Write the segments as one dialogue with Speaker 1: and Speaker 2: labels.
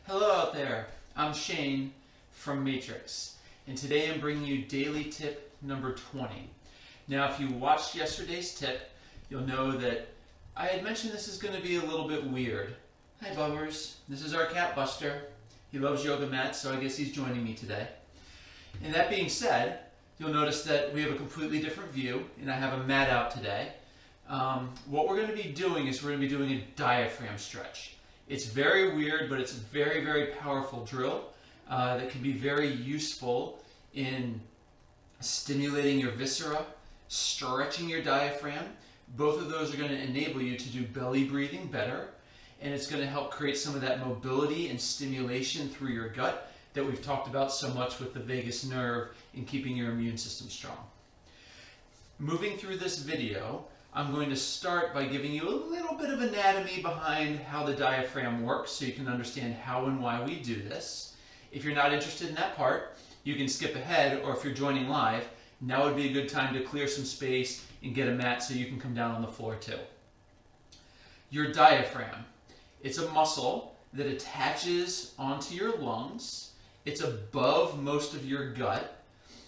Speaker 1: Hello out there, I'm Shane from Matrix, and today I'm bringing you daily tip number 20. Now if you watched yesterday's tip, you'll know that I had mentioned this is going to be a little bit weird. Hi Bubbers, this is our cat Buster. He loves yoga mats, so I guess he's joining me today. And that being said, you'll notice that we have a completely different view, and I have a mat out today. What we're going to be doing is we're going to be doing a diaphragm stretch. It's very weird, but it's a very, very powerful drill that can be very useful in stimulating your viscera, stretching your diaphragm. Both of those are going to enable you to do belly breathing better, and it's going to help create some of that mobility and stimulation through your gut that we've talked about so much with the vagus nerve in keeping your immune system strong. Moving through this video, I'm going to start by giving you a little bit of anatomy behind how the diaphragm works so you can understand how and why we do this. If you're not interested in that part, you can skip ahead, or if you're joining live, now would be a good time to clear some space and get a mat so you can come down on the floor too. Your diaphragm, it's a muscle that attaches onto your lungs. It's above most of your gut,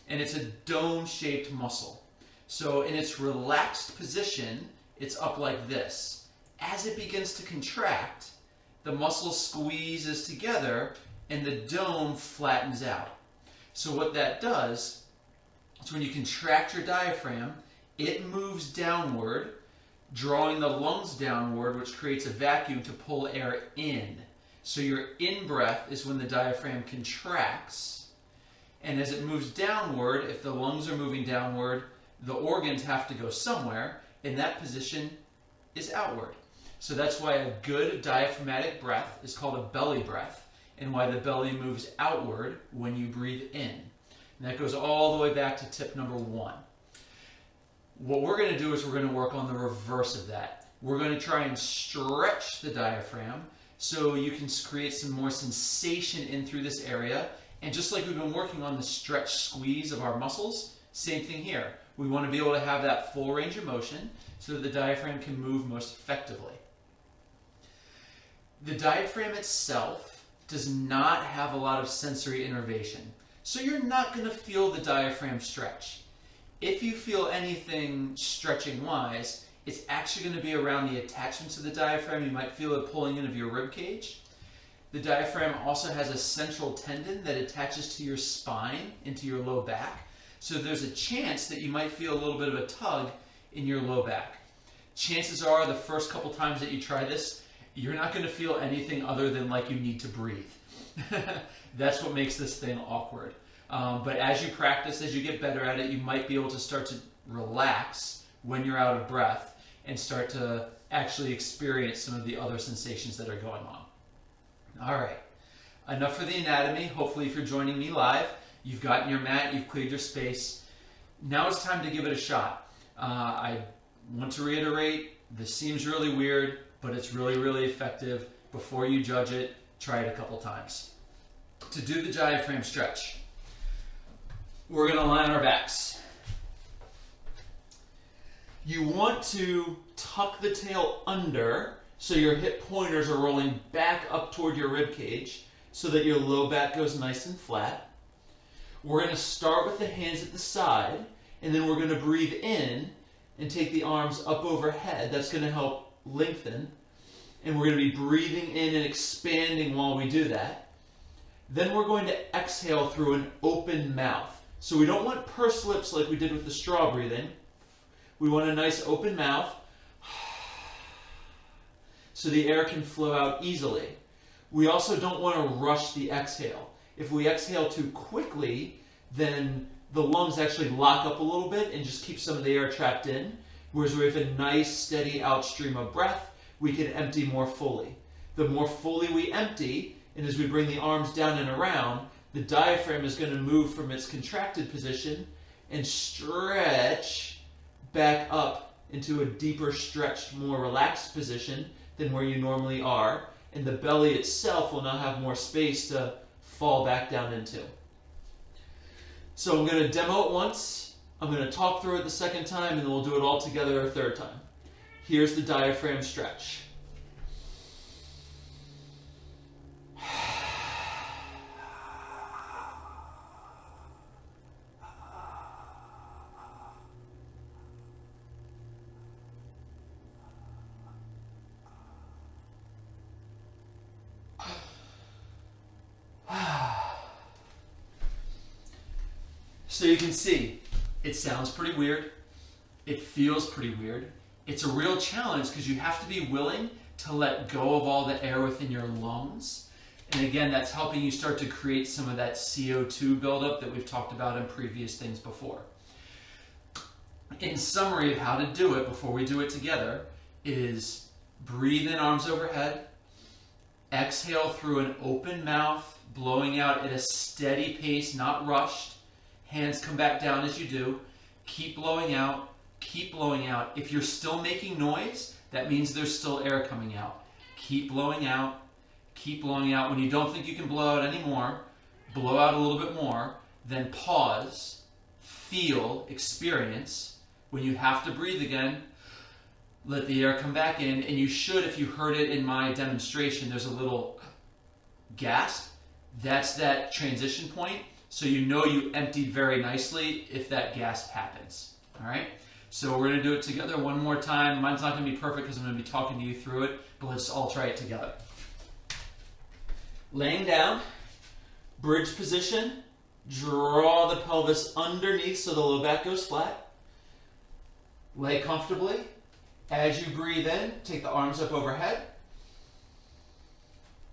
Speaker 1: and it's a dome-shaped muscle. So in its relaxed position, it's up like this. As it begins to contract, the muscle squeezes together and the dome flattens out. So what that does is when you contract your diaphragm, it moves downward, drawing the lungs downward, which creates a vacuum to pull air in. So your in-breath is when the diaphragm contracts, and as it moves downward, if the lungs are moving downward, the organs have to go somewhere, and that position is outward. So that's why a good diaphragmatic breath is called a belly breath, and why the belly moves outward when you breathe in. And that goes all the way back to tip number 1. What we're going to do is we're going to work on the reverse of that. We're going to try and stretch the diaphragm so you can create some more sensation in through this area. And just like we've been working on the stretch squeeze of our muscles, same thing here. We want to be able to have that full range of motion so that the diaphragm can move most effectively. The diaphragm itself does not have a lot of sensory innervation, so you're not going to feel the diaphragm stretch. If you feel anything stretching wise, it's actually going to be around the attachments of the diaphragm. You might feel it pulling in of your rib cage. The diaphragm also has a central tendon that attaches to your spine, into your low back. So there's a chance that you might feel a little bit of a tug in your low back. Chances are the first couple times that you try this, you're not going to feel anything other than like you need to breathe. That's what makes this thing awkward. But as you practice, as you get better at it, you might be able to start to relax when you're out of breath and start to actually experience some of the other sensations that are going on. All right, enough for the anatomy. Hopefully if you're joining me live, you've gotten your mat, you've cleared your space. Now it's time to give it a shot. I want to reiterate, this seems really weird, but it's really, really effective. Before you judge it, try it a couple times. To do the diaphragm stretch, we're going to lie on our backs. You want to tuck the tail under so your hip pointers are rolling back up toward your rib cage so that your low back goes nice and flat. We're going to start with the hands at the side, and then we're going to breathe in and take the arms up overhead. That's going to help lengthen. And we're going to be breathing in and expanding while we do that. Then we're going to exhale through an open mouth. So we don't want pursed lips like we did with the straw breathing. We want a nice open mouth so the air can flow out easily. We also don't want to rush the exhale. If we exhale too quickly, then the lungs actually lock up a little bit and just keep some of the air trapped in. Whereas we have a nice steady outstream of breath, we can empty more fully. The more fully we empty, and as we bring the arms down and around, the diaphragm is going to move from its contracted position and stretch back up into a deeper stretched, more relaxed position than where you normally are. And the belly itself will now have more space to fall back down into. So I'm going to demo it once, I'm going to talk through it the second time, and then we'll do it all together a third time. Here's the diaphragm stretch. So you can see, it sounds pretty weird. It feels pretty weird. It's a real challenge because you have to be willing to let go of all the air within your lungs. And again, that's helping you start to create some of that CO2 buildup that we've talked about in previous things before. In summary of how to do it before we do it together is breathe in, arms overhead. Exhale through an open mouth, blowing out at a steady pace, not rushed. Hands come back down as you do. Keep blowing out. Keep blowing out. If you're still making noise, that means there's still air coming out. Keep blowing out. Keep blowing out. When you don't think you can blow out anymore, blow out a little bit more. Then pause, feel, experience. When you have to breathe again, let the air come back in. And you should, if you heard it in my demonstration, there's a little gasp. That's that transition point. So you know you emptied very nicely if that gasp happens. All right? So we're going to do it together one more time. Mine's not going to be perfect because I'm going to be talking to you through it, but let's all try it together. Laying down, bridge position, draw the pelvis underneath so the low back goes flat. Lay comfortably. As you breathe in, take the arms up overhead.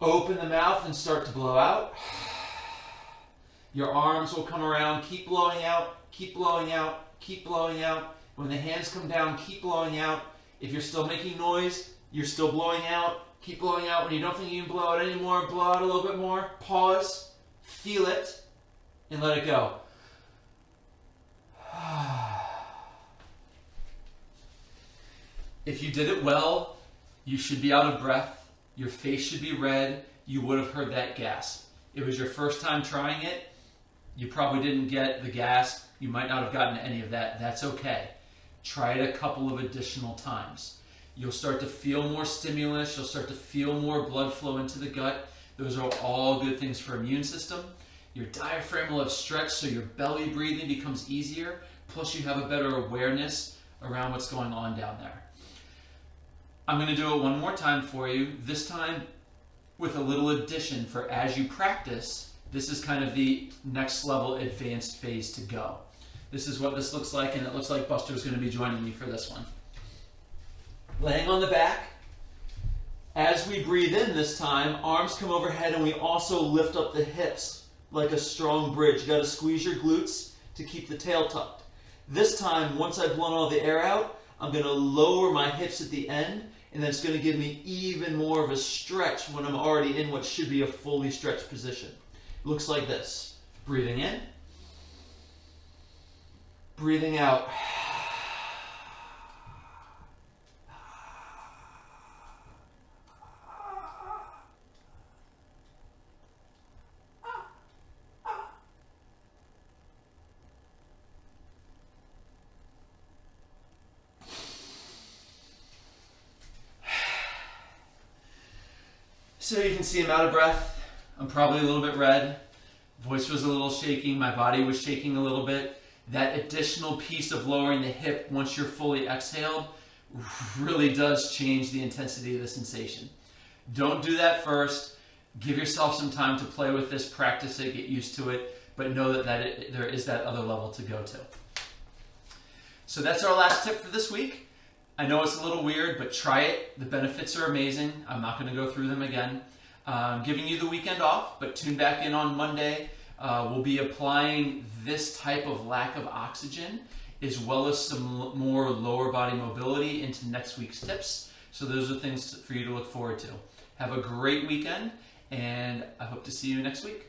Speaker 1: Open the mouth and start to blow out. Your arms will come around. Keep blowing out, keep blowing out, keep blowing out. When the hands come down, keep blowing out. If you're still making noise, you're still blowing out. Keep blowing out. When you don't think you can blow out anymore, blow out a little bit more. Pause, feel it, and let it go. If you did it well, you should be out of breath. Your face should be red. You would have heard that gasp. It was your first time trying it. You probably didn't get the gasp. You might not have gotten any of that. That's okay. Try it a couple of additional times. You'll start to feel more stimulus. You'll start to feel more blood flow into the gut. Those are all good things for immune system. Your diaphragm will have stretched, so your belly breathing becomes easier. Plus you have a better awareness around what's going on down there. I'm going to do it one more time for you, this time with a little addition for as you practice. This is kind of the next level advanced phase to go. This is what this looks like, and it looks like Buster's going to be joining me for this one. Laying on the back. As we breathe in this time, arms come overhead and we also lift up the hips like a strong bridge. You got to squeeze your glutes to keep the tail tucked. This time, once I've blown all the air out, I'm going to lower my hips at the end, and that's going to give me even more of a stretch when I'm already in what should be a fully stretched position. It looks like this. Breathing in. Breathing out. So you can see I'm out of breath. I'm probably a little bit red. Voice was a little shaking. My body was shaking a little bit. That additional piece of lowering the hip once you're fully exhaled really does change the intensity of the sensation. Don't do that first. Give yourself some time to play with this, practice it, get used to it, but know that there is that other level to go to. So that's our last tip for this week. I know it's a little weird, but try it. The benefits are amazing. I'm not going to go through them again. Giving you the weekend off, but tune back in on Monday. We'll be applying this type of lack of oxygen as well as some more lower body mobility into next week's tips. So those are things for you to look forward to. Have a great weekend, and I hope to see you next week.